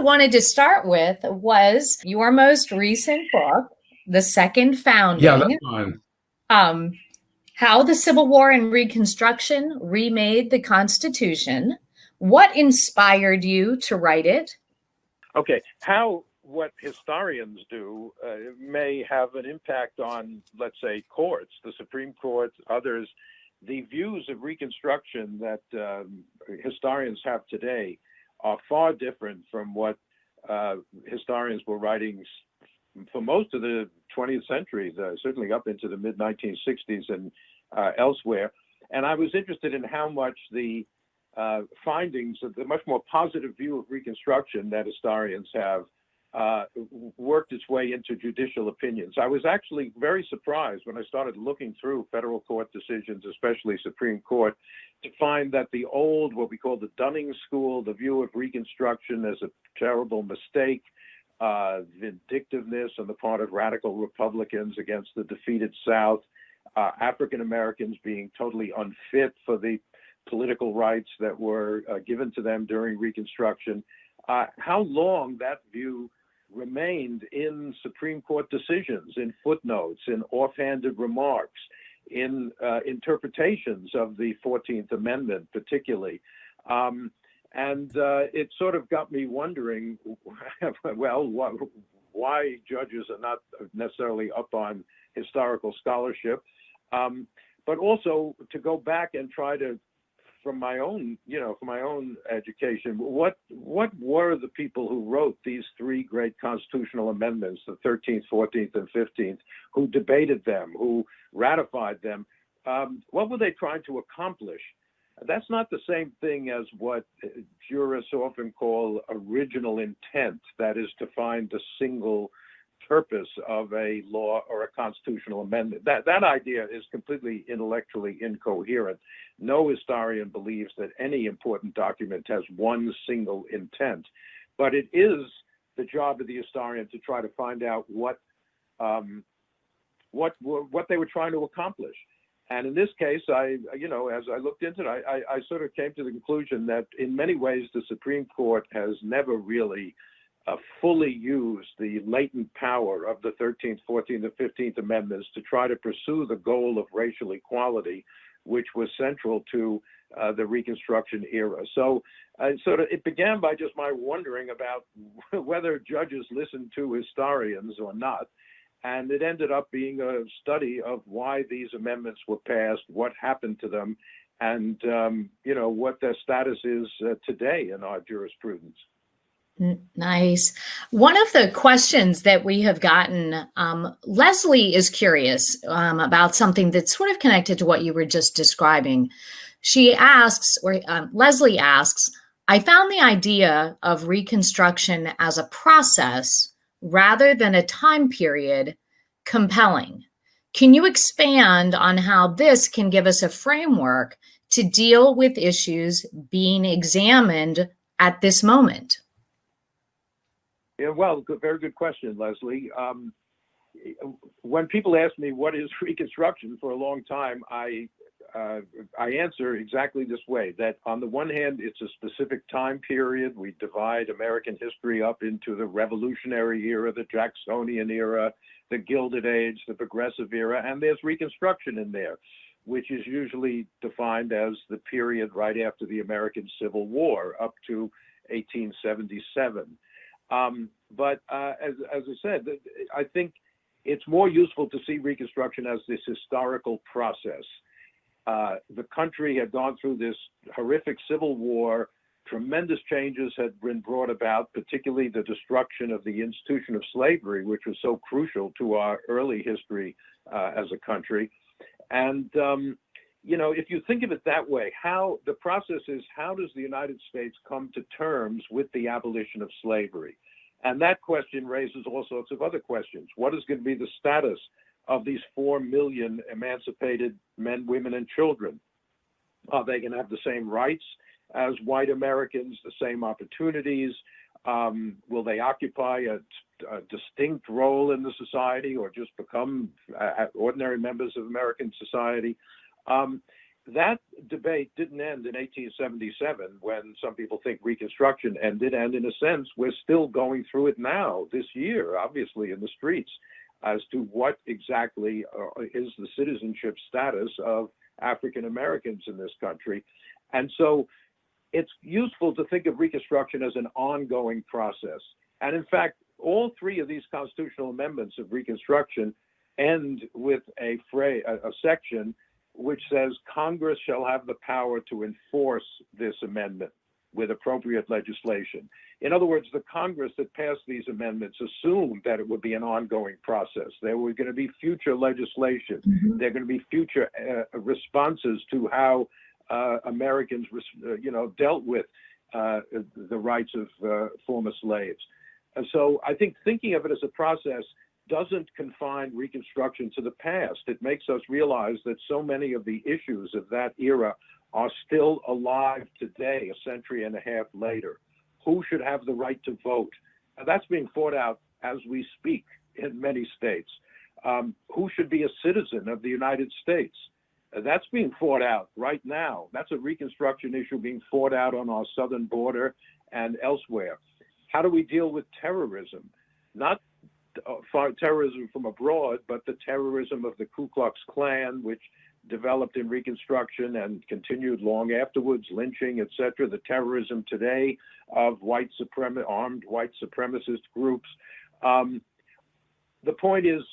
wanted to start with was your most recent book, The Second Yeah, that's Founding, fine. um, How the Civil War and Reconstruction Remade the Constitution. What inspired you to write it? Okay, how what historians do may have an impact on, let's say, courts, the Supreme Court, others. The views of Reconstruction that historians have today are far different from what historians were writing for most of the 20th century, certainly up into the mid-1960s and elsewhere. And I was interested in how much the findings of the much more positive view of Reconstruction that historians have worked its way into judicial opinions. I was actually very surprised when I started looking through federal court decisions, especially Supreme Court, to find that the old, what we call the Dunning School, the view of Reconstruction as a terrible mistake, vindictiveness on the part of radical Republicans against the defeated South, African Americans being totally unfit for the political rights that were given to them during Reconstruction, how long that view remained in Supreme Court decisions, in footnotes, in offhanded remarks, in interpretations of the 14th Amendment particularly. And it sort of got me wondering, well, why judges are not necessarily up on historical scholarship, but also to go back and try to, from my own education, what were the people who wrote these three great constitutional amendments, the 13th, 14th, and 15th, who debated them, who ratified them? What were they trying to accomplish? That's not the same thing as what jurists often call original intent, that is to find the single purpose of a law or a constitutional amendment. That idea is completely intellectually incoherent. No historian believes that any important document has one single intent, but it is the job of the historian to try to find out what they were trying to accomplish. And in this case, as I looked into it, I sort of came to the conclusion that in many ways the Supreme Court has never really fully used the latent power of the 13th, 14th, and 15th Amendments to try to pursue the goal of racial equality, which was central to the Reconstruction era. So it began by just my wondering about whether judges listen to historians or not. And it ended up being a study of why these amendments were passed, what happened to them, and what their status is today in our jurisprudence. Nice. One of the questions that we have gotten, Leslie is curious about something that's sort of connected to what you were just describing. She asks, or Leslie asks, I found the idea of Reconstruction as a process rather than a time period compelling. Can you expand on how this can give us a framework to deal with issues being examined at this moment? Yeah, well, very good question, Leslie. When people ask me what is Reconstruction, for a long time, I answer exactly this way, that on the one hand, it's a specific time period. We divide American history up into the Revolutionary era, the Jacksonian era, the Gilded Age, the Progressive era, and there's Reconstruction in there, which is usually defined as the period right after the American Civil War up to 1877. But as I said, I think it's more useful to see Reconstruction as this historical process. The country had gone through this horrific civil war. Tremendous changes had been brought about, particularly the destruction of the institution of slavery, which was so crucial to our early history as a country. And, if you think of it that way, how the process is, how does the United States come to terms with the abolition of slavery? And that question raises all sorts of other questions. What is going to be the status of these 4 million emancipated men, women, and children? Are they going to have the same rights as white Americans, the same opportunities? Will they occupy a distinct role in the society or just become ordinary members of American society? that debate didn't end in 1877 when some people think Reconstruction ended, and in a sense, we're still going through it now, this year, obviously, in the streets, as to what exactly is the citizenship status of African Americans in this country. And so it's useful to think of Reconstruction as an ongoing process. And in fact, all three of these constitutional amendments of Reconstruction end with a section which says Congress shall have the power to enforce this amendment with appropriate legislation. In other words, the Congress that passed these amendments assumed that it would be an ongoing process. There were going to be future legislation. Mm-hmm. There are going to be future responses to how Americans, dealt with the rights of former slaves. And so I think thinking of it as a process doesn't confine Reconstruction to the past. It makes us realize that so many of the issues of that era are still alive today, a century and a half later. Who should have the right to vote? Now, that's being fought out as we speak in many states. Who should be a citizen of the United States? That's being fought out right now. That's a Reconstruction issue being fought out on our southern border and elsewhere. How do we deal with terrorism? Not terrorism from abroad, but the terrorism of the Ku Klux Klan, which developed in Reconstruction and continued long afterwards, lynching, etc. The terrorism today of armed white supremacist groups. The point is,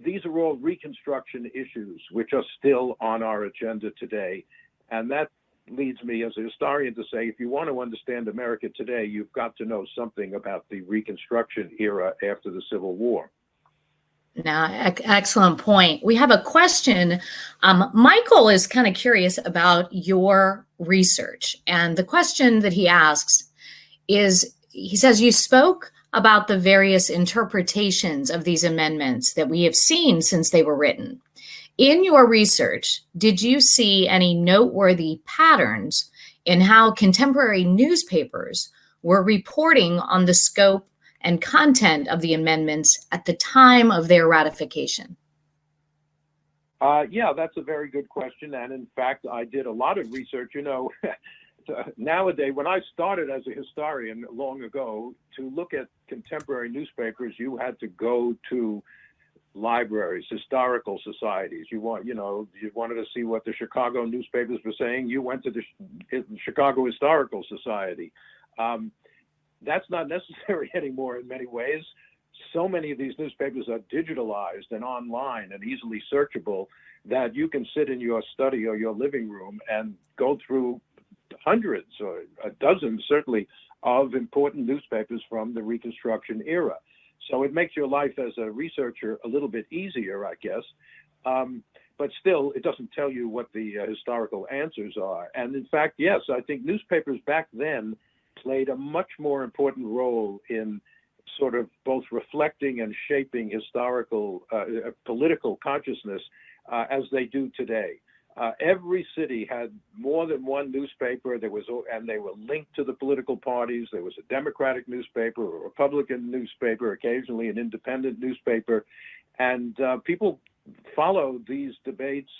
these are all Reconstruction issues which are still on our agenda today. And that leads me as a historian to say, if you want to understand America today, you've got to know something about the Reconstruction era after the Civil War. Now, excellent point. We have a question. Michael is kind of curious about your research. And the question that he asks is, he says, you spoke about the various interpretations of these amendments that we have seen since they were written. In your research, did you see any noteworthy patterns in how contemporary newspapers were reporting on the scope and content of the amendments at the time of their ratification? Yeah, that's a very good question. And in fact, I did a lot of research. Nowadays, when I started as a historian long ago, to look at contemporary newspapers, you had to go to libraries, historical societies. You wanted to see what the Chicago newspapers were saying. You went to the Chicago Historical Society. That's not necessary anymore in many ways. So many of these newspapers are digitalized and online and easily searchable that you can sit in your study or your living room and go through hundreds or a dozen, certainly, of important newspapers from the Reconstruction era. So it makes your life as a researcher a little bit easier, I guess. But still, it doesn't tell you what the historical answers are. And in fact, yes, I think newspapers back then played a much more important role in sort of both reflecting and shaping historical, political consciousness as they do today. Every city had more than one newspaper. And they were linked to the political parties. There was a Democratic newspaper, a Republican newspaper, occasionally an independent newspaper. And people followed these debates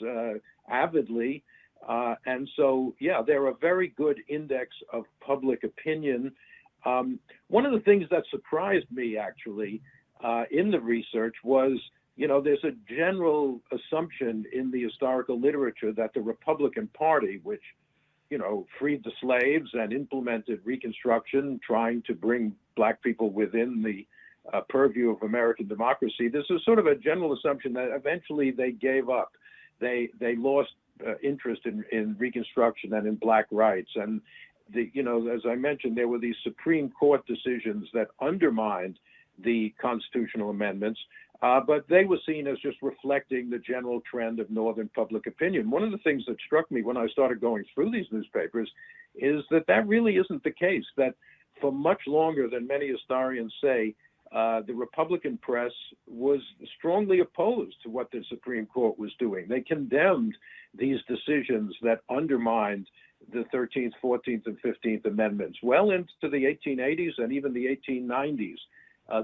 avidly. And so, yeah, they're a very good index of public opinion. One of the things that surprised me, actually, in the research was, there's a general assumption in the historical literature that the Republican Party, which, freed the slaves and implemented Reconstruction, trying to bring Black people within the purview of American democracy, this is sort of a general assumption that eventually they gave up. They lost interest in Reconstruction and in Black rights. And, as I mentioned, there were these Supreme Court decisions that undermined the constitutional amendments, but they were seen as just reflecting the general trend of Northern public opinion. One of the things that struck me when I started going through these newspapers is that really isn't the case, that for much longer than many historians say, the Republican press was strongly opposed to what the Supreme Court was doing. They condemned these decisions that undermined the 13th, 14th, and 15th Amendments well into the 1880s and even the 1890s.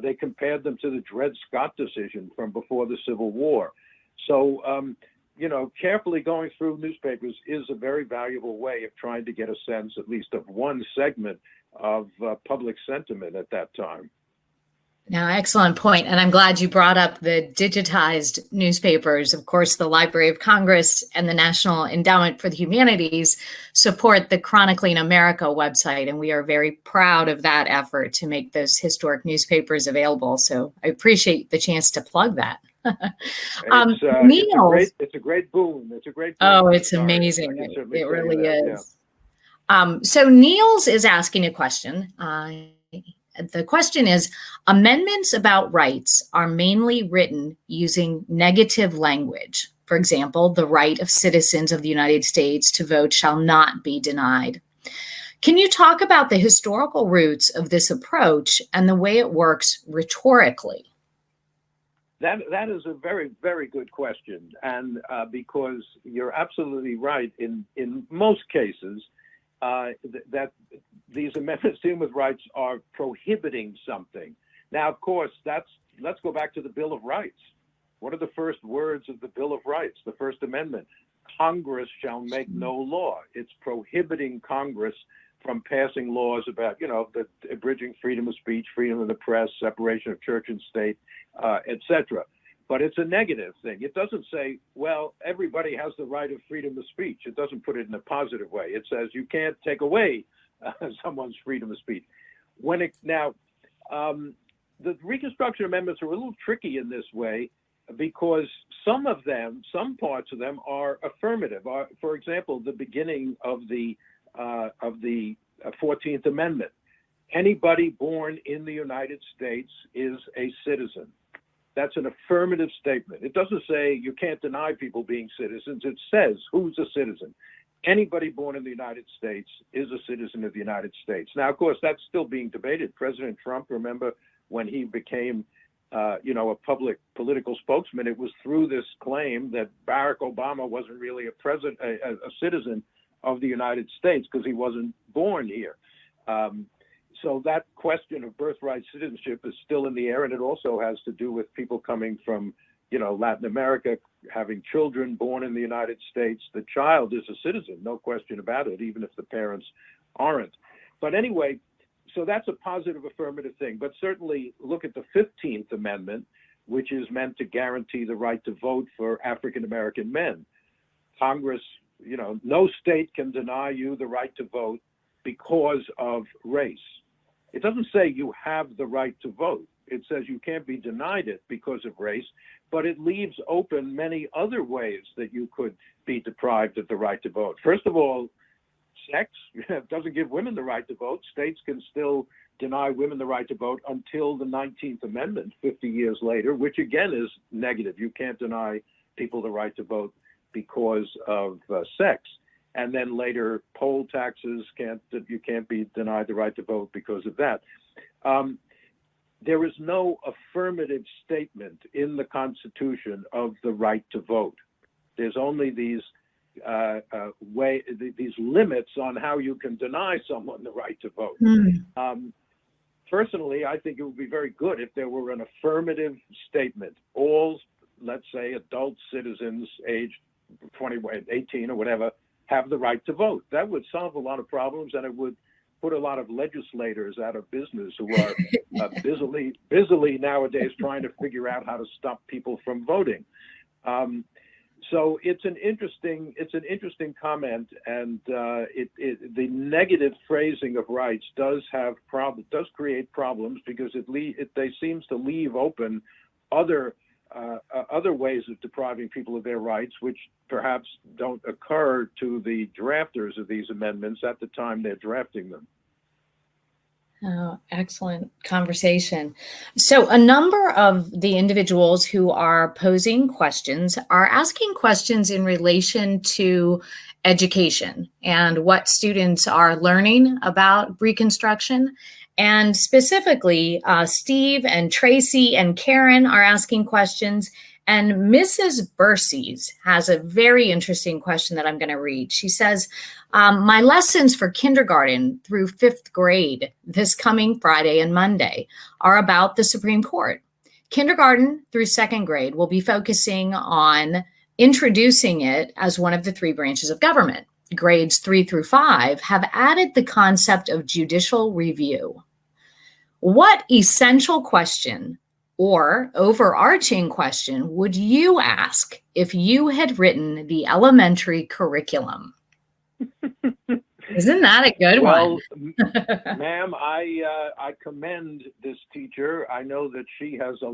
They compared them to the Dred Scott decision from before the Civil War. So carefully going through newspapers is a very valuable way of trying to get a sense, at least of one segment of public sentiment at that time. Now, excellent point. And I'm glad you brought up the digitized newspapers. Of course, the Library of Congress and the National Endowment for the Humanities support the Chronicling America website. And we are very proud of that effort to make those historic newspapers available. So I appreciate the chance to plug that. Neil, it's a great boon. It's a great boon. Oh, it's amazing. It really is. Yeah. So Niels is asking a question. The question is, amendments about rights are mainly written using negative language. For example, the right of citizens of the United States to vote shall not be denied. Can you talk about the historical roots of this approach and the way it works rhetorically? That is a very, very good question. And because you're absolutely right, in most cases, that these amendments dealing with rights are prohibiting something. Now, of course, let's go back to the Bill of Rights. What are the first words of the Bill of Rights, the First Amendment? Congress shall make no law. It's prohibiting Congress from passing laws about, the abridging freedom of speech, freedom of the press, separation of church and state, etc. But it's a negative thing. It doesn't say, well, everybody has the right of freedom of speech. It doesn't put it in a positive way. It says you can't take away someone's freedom of speech. The Reconstruction Amendments are a little tricky in this way because some parts of them are affirmative. For example, the beginning of the 14th Amendment. Anybody born in the United States is a citizen. That's an affirmative statement. It doesn't say you can't deny people being citizens. It says who's a citizen. Anybody born in the United States is a citizen of the United States. Now, of course, that's still being debated. President Trump, remember when he became, a public political spokesman, it was through this claim that Barack Obama wasn't really a citizen of the United States because he wasn't born here. So that question of birthright citizenship is still in the air, and it also has to do with people coming from, Latin America, having children born in the United States. The child is a citizen, no question about it, even if the parents aren't. But anyway, so that's a positive affirmative thing. But certainly look at the 15th Amendment, which is meant to guarantee the right to vote for African American men. Congress, no state can deny you the right to vote because of race. It doesn't say you have the right to vote. It says you can't be denied it because of race, but it leaves open many other ways that you could be deprived of the right to vote. First of all, sex doesn't give women the right to vote. States can still deny women the right to vote until the 19th Amendment 50 years later, which again is negative. You can't deny people the right to vote because of sex. And then later, poll taxes, you can't be denied the right to vote because of that. There is no affirmative statement in the Constitution of the right to vote. There's only these limits on how you can deny someone the right to vote. Personally, I think it would be very good if there were an affirmative statement. All, let's say, adult citizens aged 18 or whatever, have the right to vote. That would solve a lot of problems, and it would put a lot of legislators out of business who are busily nowadays trying to figure out how to stop people from voting. So it's an interesting comment, and the negative phrasing of rights does create problems because they seems to leave open other ways of depriving people of their rights, which perhaps don't occur to the drafters of these amendments at the time they're drafting them. Oh, excellent conversation. So a number of the individuals who are posing questions are asking questions in relation to education and what students are learning about Reconstruction. And specifically, Steve and Tracy and Karen are asking questions. And Mrs. Bursies has a very interesting question that I'm going to read. She says, my lessons for kindergarten through 5th grade this coming Friday and Monday are about the Supreme Court. Kindergarten through 2nd grade will be focusing on introducing it as one of the three branches of government. Grades 3 through 5 have added the concept of judicial review. What essential question or overarching question would you ask if you had written the elementary curriculum? Isn't that a good Well, one? ma'am, I commend this teacher. I know that she has a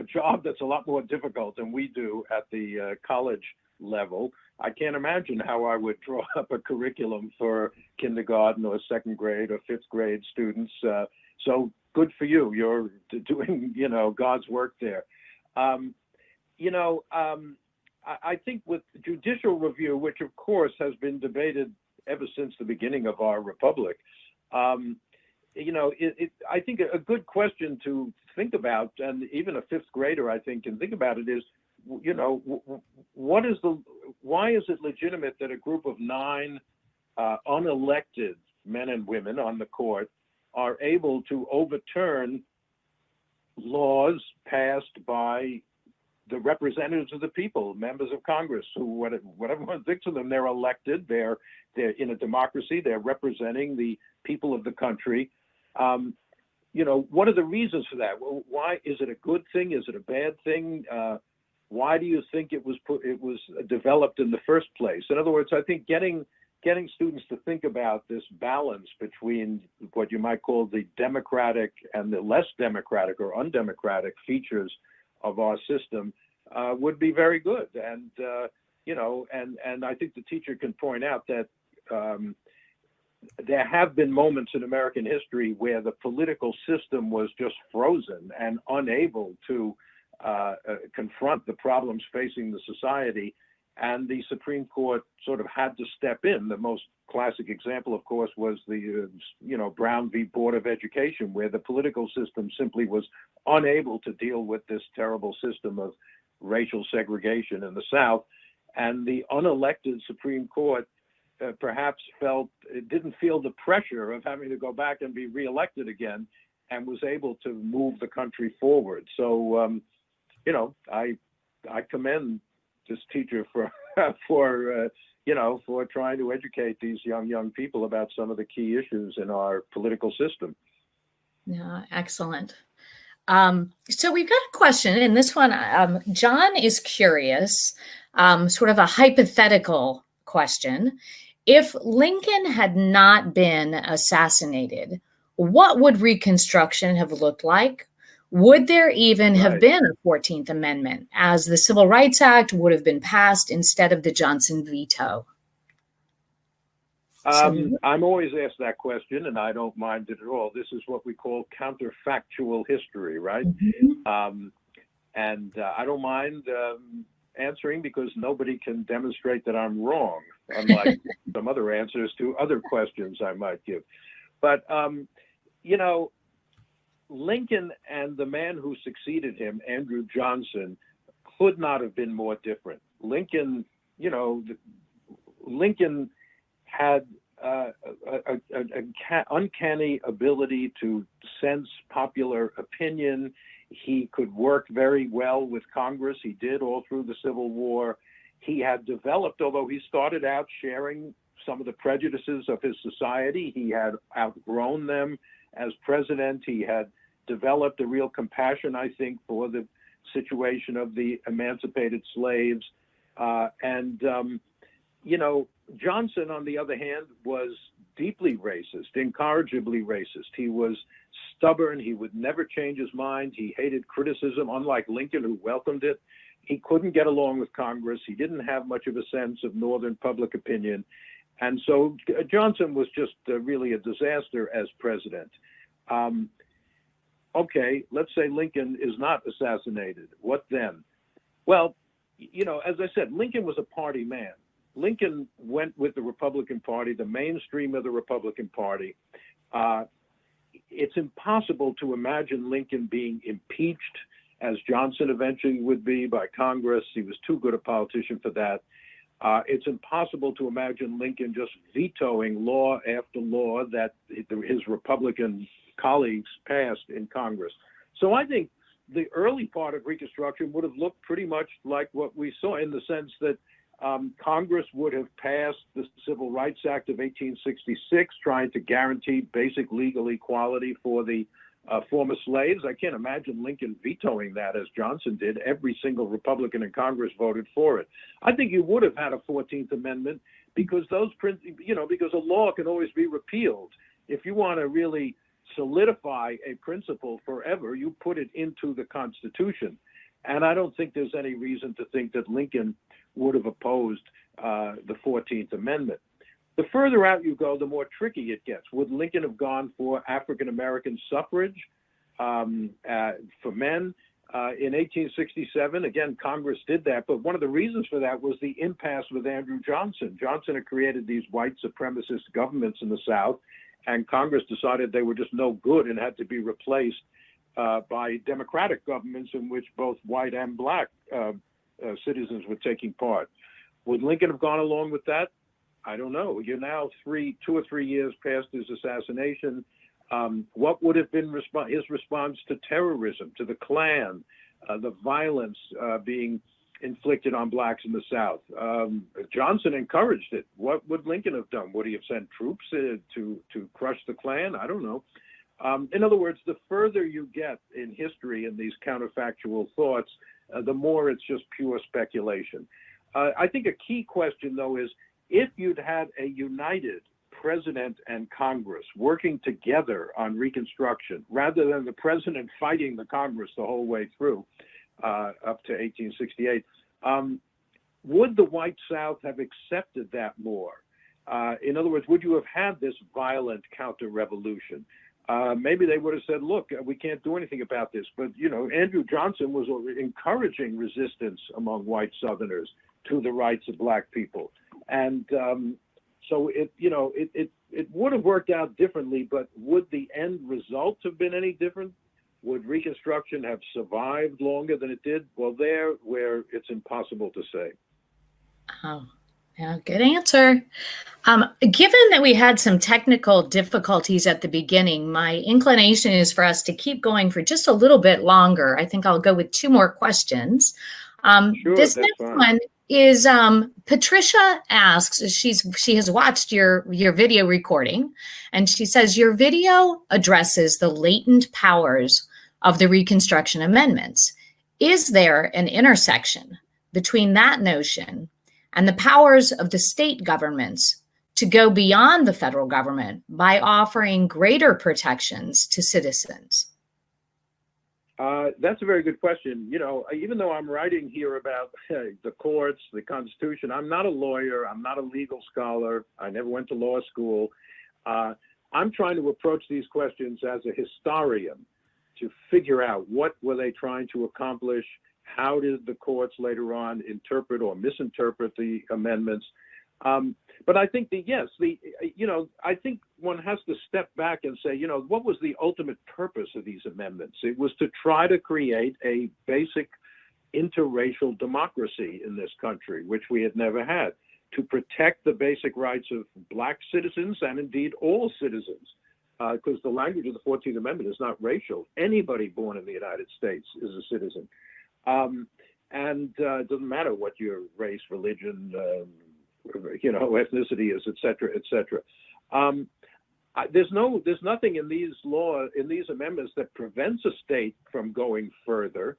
job that's a lot more difficult than we do at the college level. I can't imagine how I would draw up a curriculum for kindergarten or second grade or fifth grade students. So good for you. You're doing, God's work there. I think with judicial review, which of course has been debated ever since the beginning of our republic, I think a good question to think about, and even a fifth grader, I think, can think about it, is, why is it legitimate that a group of 9 unelected men and women on the court are able to overturn laws passed by the representatives of the people, members of Congress, who, whatever one thinks of them, they're elected, they're in a democracy, they're representing the people of the country. What are the reasons for that? Why is it a good thing? Is it a bad thing? Why do you think it was developed in the first place? In other words, I think getting students to think about this balance between what you might call the democratic and the less democratic or undemocratic features of our system would be very good. And I think the teacher can point out that there have been moments in American history where the political system was just frozen and unable to confront the problems facing the society, and the Supreme Court sort of had to step in. The most classic example, of course, was the Brown v. Board of Education, where the political system simply was unable to deal with this terrible system of racial segregation in the South, and the unelected Supreme Court perhaps didn't feel the pressure of having to go back and be reelected again, and was able to move the country forward. So, I commend this teacher for trying to educate these young people about some of the key issues in our political system. Yeah, excellent. So we've got a question, and this one, John is curious, sort of a hypothetical question. If Lincoln had not been assassinated, what would Reconstruction have looked like? Would there even have been a 14th Amendment, as the Civil Rights Act would have been passed instead of the Johnson veto? I'm always asked that question, and I don't mind it at all. This is what we call counterfactual history, right? Mm-hmm. I don't mind answering, because nobody can demonstrate that I'm wrong, unlike some other answers to other questions I might give. But, Lincoln and the man who succeeded him, Andrew Johnson, could not have been more different. Lincoln had an uncanny ability to sense popular opinion. He could work very well with Congress. He did all through the Civil War. He had developed, although he started out sharing some of the prejudices of his society, he had outgrown them as president. He had developed a real compassion, I think, for the situation of the emancipated slaves. Johnson, on the other hand, was deeply racist, incorrigibly racist. He was stubborn. He would never change his mind. He hated criticism, unlike Lincoln, who welcomed it. He couldn't get along with Congress. He didn't have much of a sense of Northern public opinion. And so Johnson was just really a disaster as president. Okay, let's say Lincoln is not assassinated. What then? Well, as I said, Lincoln was a party man. Lincoln went with the Republican Party, the mainstream of the Republican Party. It's impossible to imagine Lincoln being impeached, as Johnson eventually would be, by Congress. He was too good a politician for that. It's impossible to imagine Lincoln just vetoing law after law that his Republican colleagues passed in Congress. So I think the early part of Reconstruction would have looked pretty much like what we saw, in the sense that Congress would have passed the Civil Rights Act of 1866, trying to guarantee basic legal equality for the former slaves. I can't imagine Lincoln vetoing that, as Johnson did. Every single Republican in Congress voted for it. I think you would have had a 14th Amendment, because because a law can always be repealed. If you want to really solidify a principle forever, you put it into the Constitution. And I don't think there's any reason to think that Lincoln would have opposed the 14th Amendment. The further out you go, the more tricky it gets. Would Lincoln have gone for African-American suffrage for men? In 1867, again, Congress did that, but one of the reasons for that was the impasse with Andrew Johnson. Johnson had created these white supremacist governments in the South, and Congress decided they were just no good and had to be replaced by democratic governments in which both white and black citizens were taking part. Would Lincoln have gone along with that? I don't know. You're now 2 or 3 years past his assassination. What would have been his response to terrorism, to the Klan, the violence being inflicted on blacks in the South? Johnson encouraged it. What would Lincoln have done? Would he have sent troops to crush the Klan? I don't know. In other words, the further you get in history and these counterfactual thoughts, the more it's just pure speculation. I think a key question, though, is if you'd had a united president and Congress working together on Reconstruction, rather than the president fighting the Congress the whole way through up to 1868, would the white South have accepted that more? In other words, would you have had this violent counter-revolution? Maybe they would have said, look, we can't do anything about this. But, Andrew Johnson was encouraging resistance among white Southerners to the rights of black people. And so it would have worked out differently, but would the end result have been any different? Would Reconstruction have survived longer than it did? Well, where it's impossible to say. Oh, yeah, good answer. Given that we had some technical difficulties at the beginning, my inclination is for us to keep going for just a little bit longer. I think I'll go with 2 more questions. Sure, this that's next fine. one is Patricia asks, she has watched your video recording, and she says your video addresses the latent powers of the Reconstruction Amendments. Is there an intersection between that notion and the powers of the state governments to go beyond the federal government by offering greater protections to citizens? That's a very good question. Even though I'm writing here about the courts, the Constitution, I'm not a lawyer. I'm not a legal scholar. I never went to law school. I'm trying to approach these questions as a historian to figure out what were they trying to accomplish. How did the courts later on interpret or misinterpret the amendments? But I think I think one has to step back and say, what was the ultimate purpose of these amendments? It was to try to create a basic interracial democracy in this country, which we had never had, to protect the basic rights of black citizens and indeed all citizens, because the language of the 14th Amendment is not racial. Anybody born in the United States is a citizen. And it doesn't matter what your race, religion, ethnicity is, et cetera, et cetera. There's nothing in these amendments that prevents a state from going further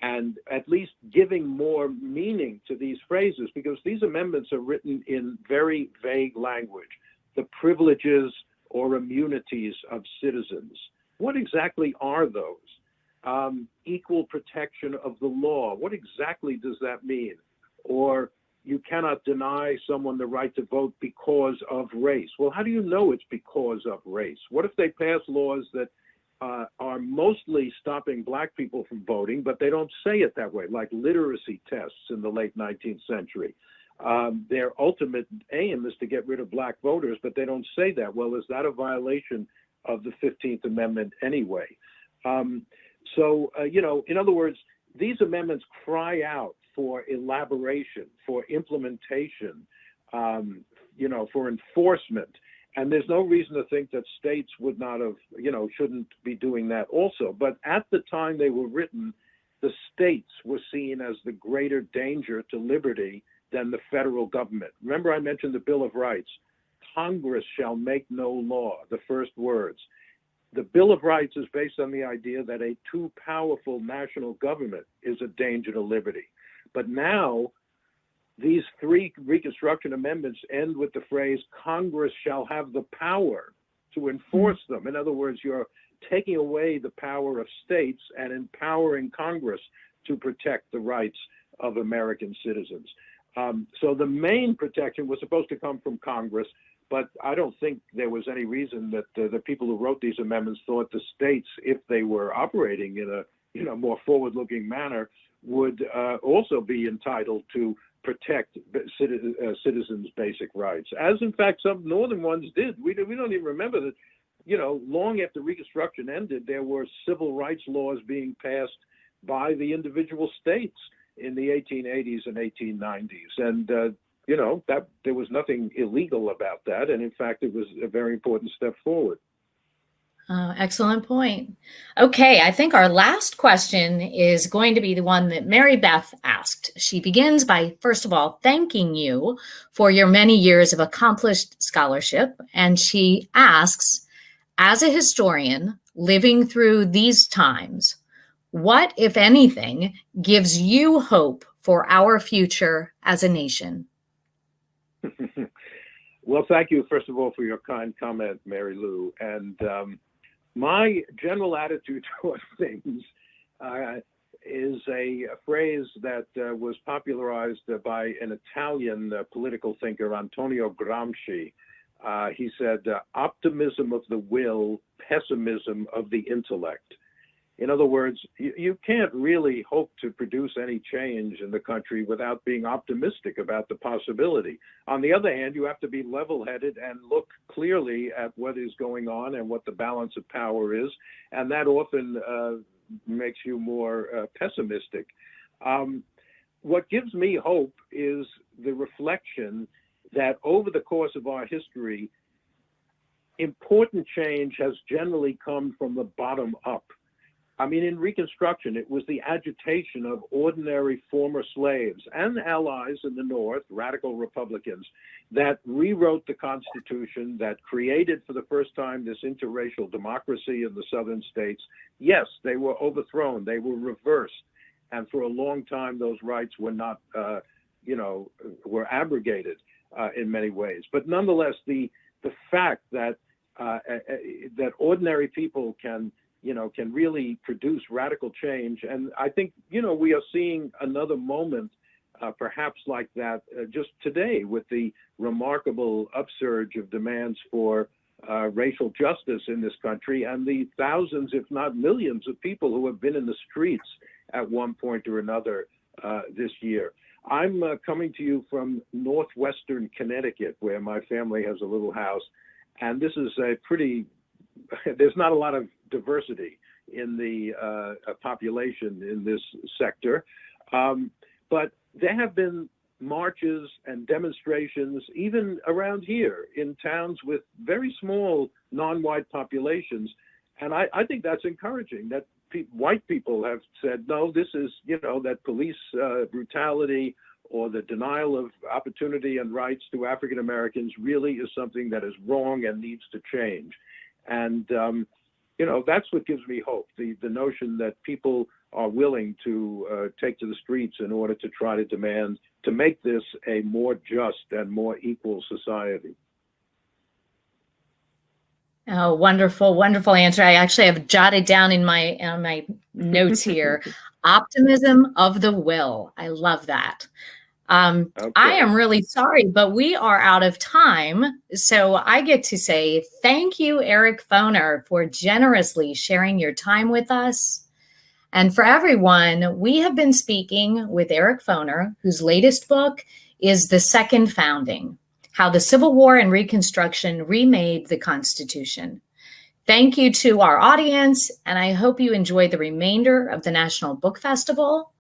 and at least giving more meaning to these phrases, because these amendments are written in very vague language. The privileges or immunities of citizens. What exactly are those? Equal protection of the law. What exactly does that mean? Or you cannot deny someone the right to vote because of race. Well, how do you know it's because of race? What if they pass laws that are mostly stopping black people from voting, but they don't say it that way, like literacy tests in the late 19th century? Their ultimate aim is to get rid of black voters, but they don't say that. Well, is that a violation of the 15th Amendment anyway? In other words, these amendments cry out for elaboration, for implementation, for enforcement. And there's no reason to think that states would not have, shouldn't be doing that also. But at the time they were written, the states were seen as the greater danger to liberty than the federal government. Remember, I mentioned the Bill of Rights. Congress shall make no law, the first words. The Bill of Rights is based on the idea that a too powerful national government is a danger to liberty. But now, these three Reconstruction amendments end with the phrase, Congress shall have the power to enforce them. In other words, you're taking away the power of states and empowering Congress to protect the rights of American citizens. So the main protection was supposed to come from Congress, but I don't think there was any reason that the people who wrote these amendments thought the states, if they were operating in a more forward-looking manner, would also be entitled to protect citizens' basic rights, as in fact some northern ones did. We don't even remember that, long after Reconstruction ended, there were civil rights laws being passed by the individual states in the 1880s and 1890s. And, that there was nothing illegal about that. And in fact, it was a very important step forward. Excellent point. Okay, I think our last question is going to be the one that Mary Beth asked. She begins by, first of all, thanking you for your many years of accomplished scholarship. And she asks, as a historian living through these times, what, if anything, gives you hope for our future as a nation? Well, thank you, first of all, for your kind comment, Mary Lou. And my general attitude toward things is a phrase that was popularized by an Italian political thinker, Antonio Gramsci. He said, optimism of the will, pessimism of the intellect. In other words, you can't really hope to produce any change in the country without being optimistic about the possibility. On the other hand, you have to be level-headed and look clearly at what is going on and what the balance of power is, and that often makes you more pessimistic. What gives me hope is the reflection that over the course of our history, important change has generally come from the bottom up. I mean, in Reconstruction, it was the agitation of ordinary former slaves and allies in the North, radical Republicans, that rewrote the Constitution, that created for the first time this interracial democracy in the southern states. Yes, they were overthrown, they were reversed, and for a long time, those rights were not, were abrogated in many ways. But nonetheless, the fact that that ordinary people can really produce radical change. And I think, we are seeing another moment, perhaps like that, just today with the remarkable upsurge of demands for racial justice in this country and the thousands, if not millions, of people who have been in the streets at one point or another this year. I'm coming to you from northwestern Connecticut, where my family has a little house. And this is there's not a lot of diversity in the population in this sector. But there have been marches and demonstrations, even around here in towns with very small non-white populations. And I think that's encouraging that white people have said, no, this is, that police brutality or the denial of opportunity and rights to African Americans really is something that is wrong and needs to change. And, that's what gives me hope, the notion that people are willing to take to the streets in order to try to demand to make this a more just and more equal society. Oh, wonderful, wonderful answer. I actually have jotted down in my notes here, optimism of the will. I love that. Okay. I am really sorry, but we are out of time. So I get to say thank you, Eric Foner, for generously sharing your time with us. And for everyone, we have been speaking with Eric Foner, whose latest book is The Second Founding: How the Civil War and Reconstruction Remade the Constitution. Thank you to our audience, and I hope you enjoy the remainder of the National Book Festival.